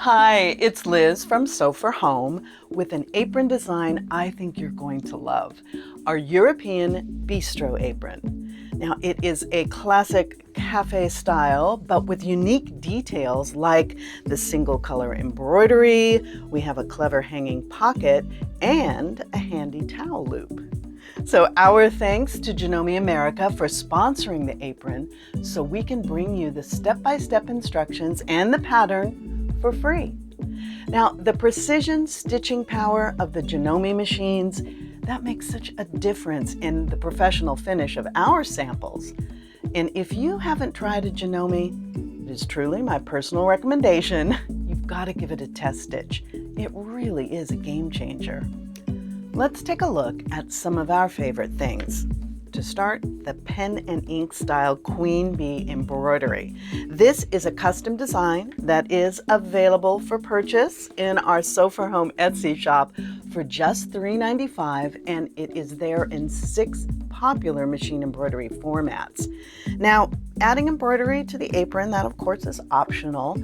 Hi, it's Liz from Sew4Home with an apron design I think you're going to love, our European Bistro apron. Now, it is a classic cafe style, but with unique details like the single color embroidery, we have a clever hanging pocket, and a handy towel loop. So our thanks to Janome America for sponsoring the apron so we can bring you the step-by-step instructions and the pattern for free. Now, the precision stitching power of the Janome machines, that makes such a difference in the professional finish of our samples. And if you haven't tried a Janome, it is truly my personal recommendation. You've got to give it a test stitch. It really is a game changer. Let's take a look at some of our favorite things. To start, the pen and ink style queen bee embroidery. This is a custom design that is available for purchase in our Sew4Home Etsy shop for just $3.95, and it is there in 6 popular machine embroidery formats. Now, adding embroidery to the apron, that of course is optional.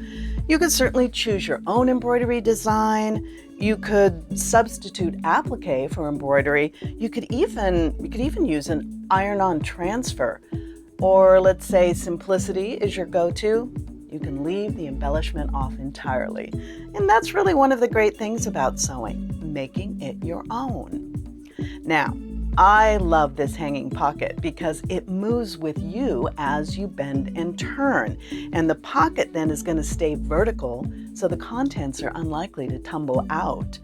You could certainly choose your own embroidery design. You could substitute applique for embroidery. You could even use an iron-on transfer. Or let's say simplicity is your go-to. You can leave the embellishment off entirely. And that's really one of the great things about sewing, making it your own. Now, I love this hanging pocket because it moves with you as you bend and turn. And the pocket then is going to stay vertical, so the contents are unlikely to tumble out.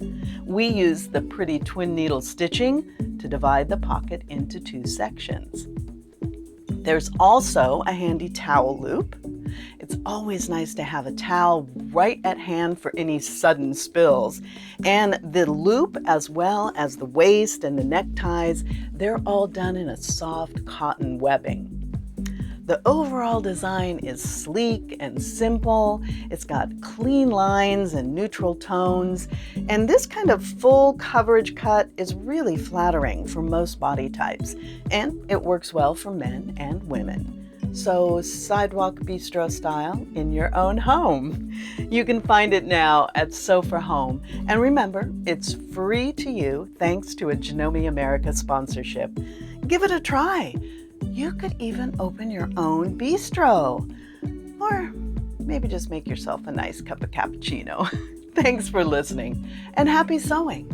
We use the pretty twin needle stitching to divide the pocket into 2 sections. There's also a handy towel loop. It's always nice to have a towel right at hand for any sudden spills. And the loop, as well as the waist and the neckties, they're all done in a soft cotton webbing. The overall design is sleek and simple. It's got clean lines and neutral tones. And this kind of full coverage cut is really flattering for most body types. And it works well for men and women. So sidewalk bistro style in your own home. You can find it now at Sew4Home. And remember, it's free to you thanks to a Janome America sponsorship. Give it a try. You could even open your own bistro. Or maybe just make yourself a nice cup of cappuccino. Thanks for listening and happy sewing.